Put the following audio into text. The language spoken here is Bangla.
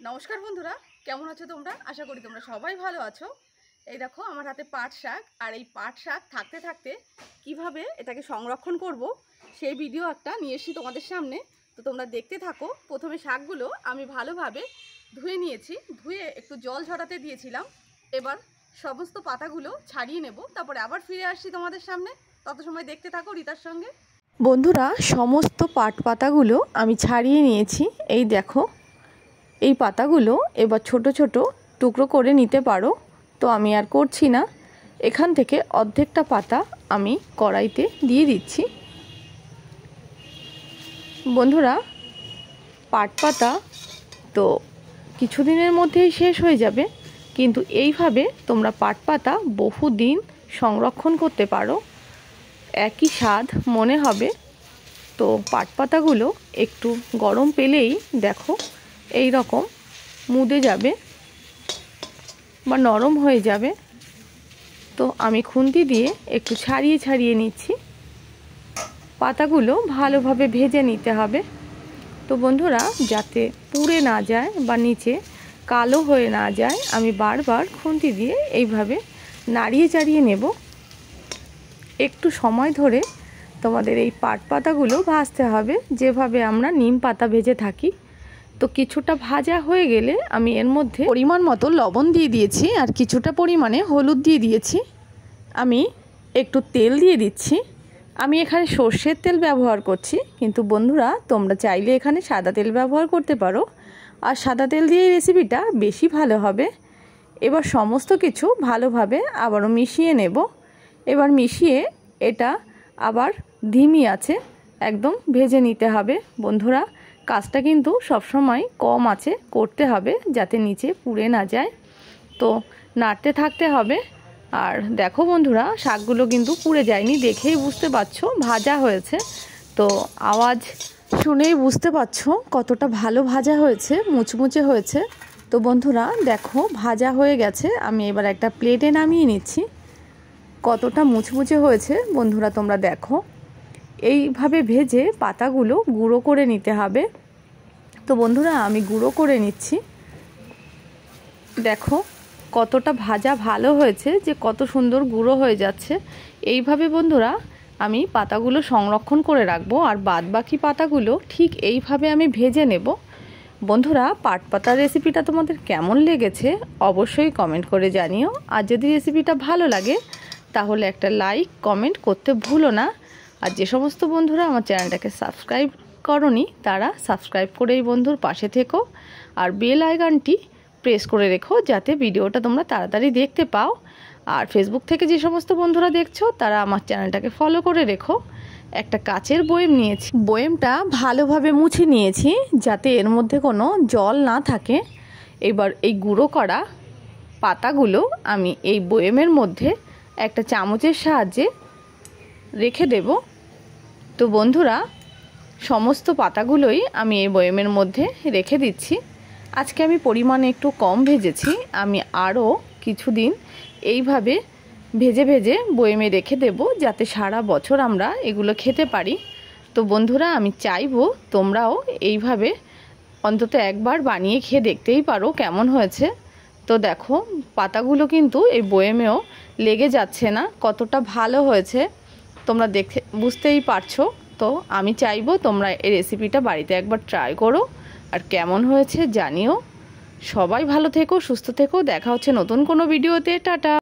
নমস্কার বন্ধুরা, কেমন আছো তোমরা? আশা করি তোমরা সবাই ভালো আছো। এই দেখো আমার হাতে পাট শাক, আর এই পাট শাক থাকতে থাকতে কিভাবে এটাকে সংরক্ষণ করব সেই ভিডিও একটা নিয়ে এসেছি তোমাদের সামনে। তো তোমরা দেখতে থাকো। প্রথমে শাকগুলো আমি ভালোভাবে ধুয়ে নিয়েছি, ধুয়ে একটু জল ঝরাতে দিয়েছিলাম। এবার সমস্ত পাতাগুলো ছাড়িয়ে নেব, তারপরে আবার ফিরে আসছি তোমাদের সামনে। তত সময় দেখতে থাকো রিতার সঙ্গে। বন্ধুরা, সমস্ত পাট পাতাগুলো আমি ছাড়িয়ে নিয়েছি। এই দেখো, এই পাতাগুলো এবার ছোট ছোট টুকরো করে নিতে পারো। তো আমি আর করছি না। এখান থেকে অর্ধেকটা পাতা আমি কড়াইতে দিয়ে দিচ্ছি। বন্ধুরা, পাট পাতা তো কিছুদিনের মধ্যেই শেষ হয়ে যাবে, কিন্তু এইভাবে তোমরা পাট পাতা বহুদিন সংরক্ষণ করতে পারো। একই স্বাদ মনে হবে। তো পাট পাতাগুলো একটু গরম পেলেই দেখো এই রকম মুদে যাবে বা নরম হয়ে যাবে। তো আমি খুন্তি দিয়ে একটু ছাড়িয়ে ছাড়িয়ে নিচ্ছি। পাতাগুলো ভালোভাবে ভেজে নিতে হবে। তো বন্ধুরা, যাতে পুড়ে না যায় বা নিচে কালো হয়ে না যায়, আমি বারবার খুন্তি দিয়ে এইভাবে নাড়িয়ে চাড়িয়ে নেব। একটু সময় ধরে তোমাদের এই পাট পাতাগুলো ভাজতে হবে, যেভাবে আমরা নিম পাতা ভেজে থাকি। তো কিছুটা ভাজা হয়ে গেলে আমি এর মধ্যে পরিমাণ মতো লবণ দিয়ে দিয়েছি, আর কিছুটা পরিমাণে হলুদ দিয়ে দিয়েছি। আমি একটু তেল দিয়ে দিচ্ছি। আমি এখানে সর্ষের তেল ব্যবহার করছি, কিন্তু বন্ধুরা তোমরা চাইলে এখানে সাদা তেল ব্যবহার করতে পারো। আর সাদা তেল দিয়ে এই রেসিপিটা বেশি ভালো হবে। এবার সমস্ত কিছু ভালোভাবে আবারও মিশিয়ে নেব। এবার মিশিয়ে এটা আবার ধিমি আছে একদম ভেজে নিতে হবে। বন্ধুরা, কাজটা কিন্তু সবসময় কম আঁচে করতে হবে, যাতে নিচে পুড়ে না যায়। তো নাড়তে থাকতে হবে। আর দেখো বন্ধুরা, শাকগুলো কিন্তু পুড়ে যায়নি, দেখেই বুঝতে পারছো ভাজা হয়েছে। তো আওয়াজ শুনেই বুঝতে পারছো কতটা ভালো ভাজা হয়েছে, মুচমুচে হয়েছে। তো বন্ধুরা দেখো, ভাজা হয়ে গেছে। আমি এবার একটা প্লেটে নামিয়ে নিচ্ছি। কতটা মুচমুচে হয়েছে বন্ধুরা তোমরা দেখো। এইভাবে ভেজে পাতাগুলো গুঁড়ো করে নিতে হবে। তো বন্ধুরা, আমি গুঁড়ো করে নিচ্ছি। দেখো কতটা ভাজা ভালো হয়েছে, যে কত সুন্দর গুঁড়ো হয়ে যাচ্ছে। এইভাবে বন্ধুরা আমি পাতাগুলো সংরক্ষণ করে রাখবো, আর বাদ বাকি পাতাগুলো ঠিক এইভাবে আমি ভেজে নেব। বন্ধুরা, পাট পাতার রেসিপিটা তোমাদের কেমন লেগেছে অবশ্যই কমেন্ট করে জানিও। আর যদি রেসিপিটা ভালো লাগে তাহলে একটা লাইক কমেন্ট করতে ভুলো না। আর যে সমস্ত বন্ধুরা আমার চ্যানেলটাকে সাবস্ক্রাইব করনি, তারা সাবস্ক্রাইব করে এই বন্ধুর পাশে থেকো, আর বেল আইকনটি প্রেস করে রেখো, যাতে ভিডিওটা তোমরা তাড়াতাড়ি দেখতে পাও। আর ফেসবুক থেকে যে সমস্ত বন্ধুরা দেখছো তারা আমার চ্যানেলটাকে ফলো করে রেখো। একটা কাচের বয়েম নিয়েছি, বয়েমটা ভালোভাবে মুছে নিয়েছি যাতে এর মধ্যে কোনো জল না থাকে। এবার এই গুঁড়ো করা পাতাগুলো আমি এই বয়েমের মধ্যে একটা চামচের সাহায্যে রেখে দেব। তো বন্ধুরা, সমস্ত পাতাগুলোই আমি এই বয়েমের মধ্যে রেখে দিচ্ছি। আজকে আমি পরিমাণে একটু কম ভেজেছি, আমি আরও কিছুদিন এইভাবে ভেজে ভেজে বয়েমে রেখে দেব, যাতে সারা বছর আমরা এগুলো খেতে পারি। তো বন্ধুরা, আমি চাইবো তোমরাও এইভাবে অন্তত একবার বানিয়ে খেয়ে দেখতেই পারো কেমন হয়েছে। তো দেখো, পাতাগুলো কিন্তু এই বয়েমেও লেগে যাচ্ছে না, কতটা ভালো হয়েছে তোমরা দেখে বুঝতেই পারছো। তো আমি চাইবো তোমরা এই রেসিপিটা বাড়িতে একবার ট্রাই করো, আর কেমন হয়েছে জানিও। সবাই ভালো থেকো, সুস্থ থেকো। দেখা হচ্ছে নতুন কোনো ভিডিওতে। টাটা।